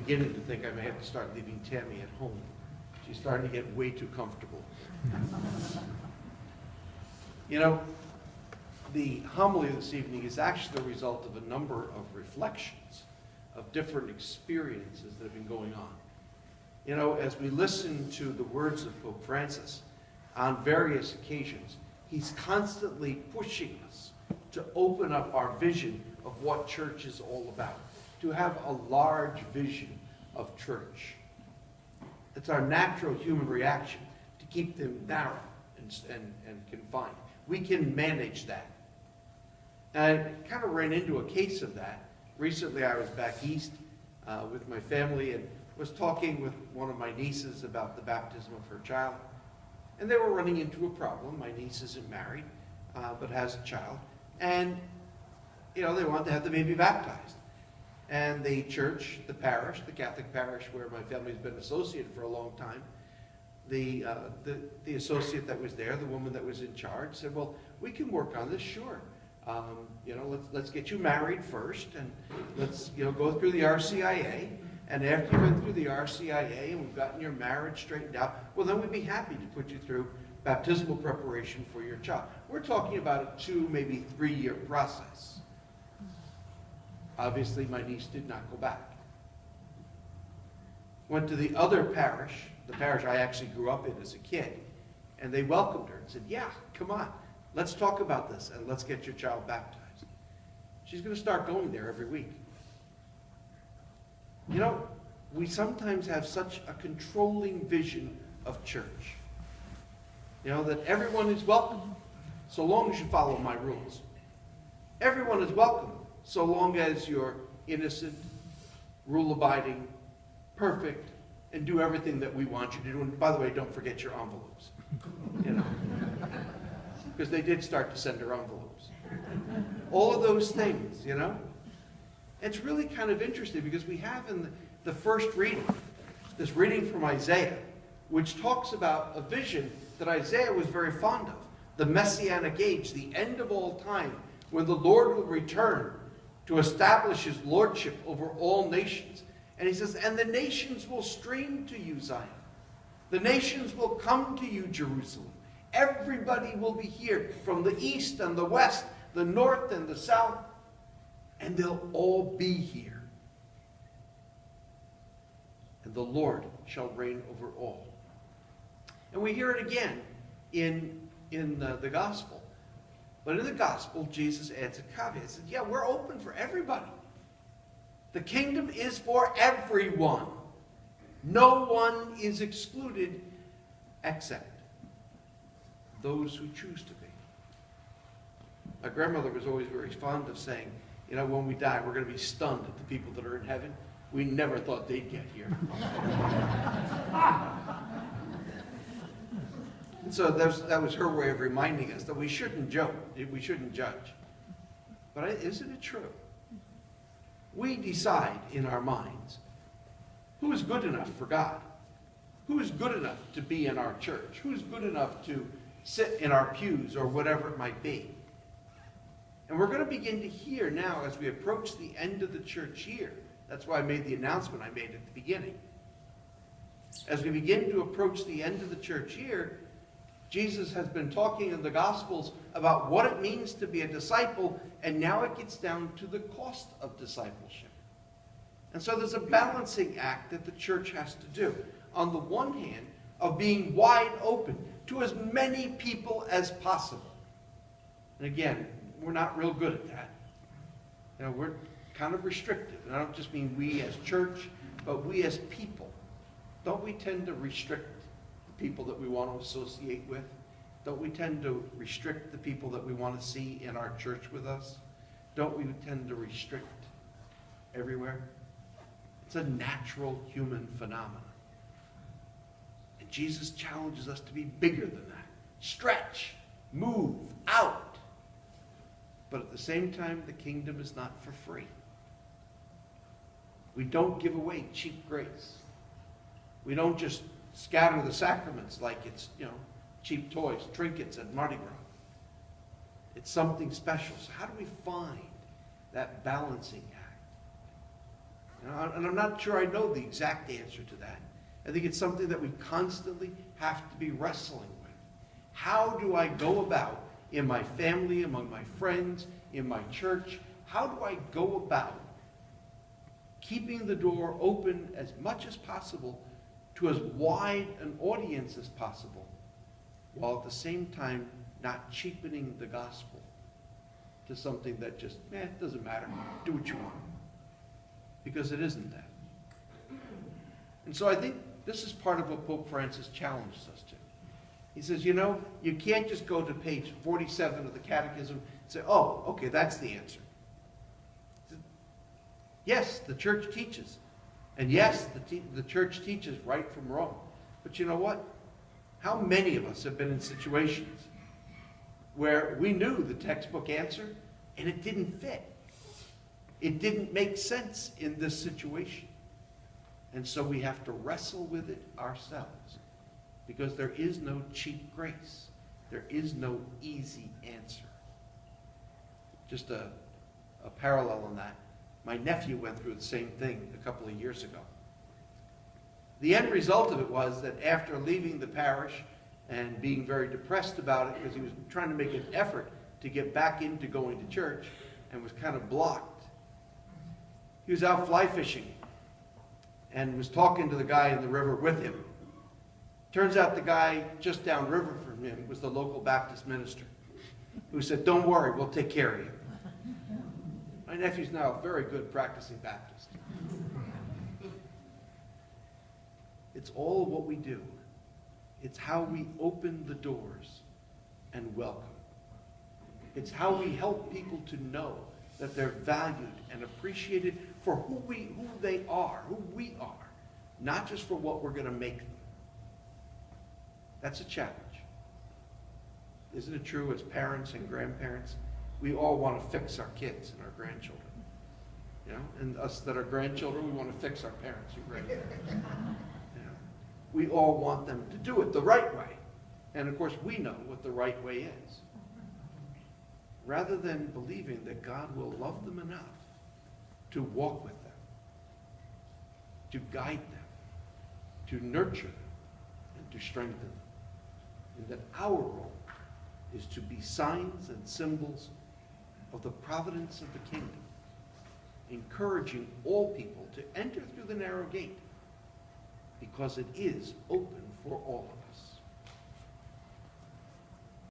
beginning to think I may have to start leaving Tammy at home. She's starting to get way too comfortable. You know, the homily this evening is actually the result of a number of reflections of different experiences that have been going on. You know, as we listen to the words of Pope Francis on various occasions, he's constantly pushing us to open up our vision of what church is all about, to have a large vision of church. It's our natural human reaction to keep them narrow and confined. We can manage that. And I kind of ran into a case of that. Recently I was back east with my family and was talking with one of my nieces about the baptism of her child. And they were running into a problem. My niece isn't married, but has a child. And, you know, they wanted to have the baby baptized. And the church, the parish, the Catholic parish where my family's been associated for a long time, the associate that was there, the woman that was in charge, said, well, we can work on this, sure. You know, let's get you married first, and let's, you know, go through the RCIA. And after you've been through the RCIA and we've gotten your marriage straightened out, well, then we'd be happy to put you through baptismal preparation for your child. We're talking about a 2, maybe 3-year process. Obviously, my niece did not go back. Went to the other parish, the parish I actually grew up in as a kid, and they welcomed her and said, yeah, come on, let's talk about this and let's get your child baptized. She's going to start going there every week. You know, we sometimes have such a controlling vision of church. You know, that everyone is welcome, so long as you follow my rules. Everyone is welcome, so long as you're innocent, rule-abiding, perfect, and do everything that we want you to do. And by the way, don't forget your envelopes. You know, because they did start to send her envelopes. All of those things, you know. It's really kind of interesting because we have in the first reading, this reading from Isaiah, which talks about a vision that Isaiah was very fond of, the Messianic age, the end of all time, when the Lord will return to establish his lordship over all nations. And he says, and the nations will stream to you, Zion. The nations will come to you, Jerusalem. Everybody will be here from the east and the west, the north and the south. And they'll all be here. And the Lord shall reign over all. And we hear it again in the gospel. But in the gospel, Jesus adds a caveat. He says, yeah, we're open for everybody. The kingdom is for everyone. No one is excluded except those who choose to be. My grandmother was always very fond of saying, you know, when we die, we're going to be stunned at the people that are in heaven. We never thought they'd get here. And so that was her way of reminding us that we shouldn't joke, we shouldn't judge. But isn't it true? We decide in our minds who is good enough for God, who is good enough to be in our church, who is good enough to sit in our pews or whatever it might be. And we're going to begin to hear now as we approach the end of the church year. That's why I made the announcement I made at the beginning. As we begin to approach the end of the church year, Jesus has been talking in the Gospels about what it means to be a disciple, and now it gets down to the cost of discipleship. And so there's a balancing act that the church has to do. On the one hand, of being wide open to as many people as possible. And again, we're not real good at that. You know, we're kind of restrictive. And I don't just mean we as church, but we as people. Don't we tend to restrict the people that we want to associate with? Don't we tend to restrict the people that we want to see in our church with us? Don't we tend to restrict everywhere? It's a natural human phenomenon. And Jesus challenges us to be bigger than that. Stretch, move, out. But at the same time, the kingdom is not for free. We don't give away cheap grace. We don't just scatter the sacraments like it's, you know, cheap toys, trinkets at Mardi Gras. It's something special. So how do we find that balancing act? And I'm not sure I know the exact answer to that. I think it's something that we constantly have to be wrestling with. How do I go about in my family, among my friends, in my church? How do I go about keeping the door open as much as possible to as wide an audience as possible, while at the same time not cheapening the gospel to something that just, it doesn't matter, do what you want. Because it isn't that. And so I think this is part of what Pope Francis challenges us to. He says, you can't just go to page 47 of the Catechism and say, oh, okay, that's the answer. Yes, the church teaches. And yes, the church teaches right from wrong. But you know what? How many of us have been in situations where we knew the textbook answer and it didn't fit? It didn't make sense in this situation. And so we have to wrestle with it ourselves, because there is no cheap grace. There is no easy answer. Just a parallel on that. My nephew went through the same thing a couple of years ago. The end result of it was that after leaving the parish and being very depressed about it, because he was trying to make an effort to get back into going to church and was kind of blocked, he was out fly fishing and was talking to the guy in the river with him. Turns out the guy just downriver from him was the local Baptist minister, who said, don't worry, we'll take care of you. My nephew's now a very good practicing Baptist. It's all what we do. It's how we open the doors and welcome. It's how we help people to know that they're valued and appreciated for who they are, who we are, not just for what we're going to make them. That's a challenge. Isn't it true as parents and grandparents? We all want to fix our kids and our grandchildren. And us that are grandchildren, we want to fix our parents and grandparents. We all want them to do it the right way. And of course, we know what the right way is. Rather than believing that God will love them enough to walk with them, to guide them, to nurture them, and to strengthen them. And that our role is to be signs and symbols of the providence of the kingdom, encouraging all people to enter through the narrow gate, because it is open for all of us.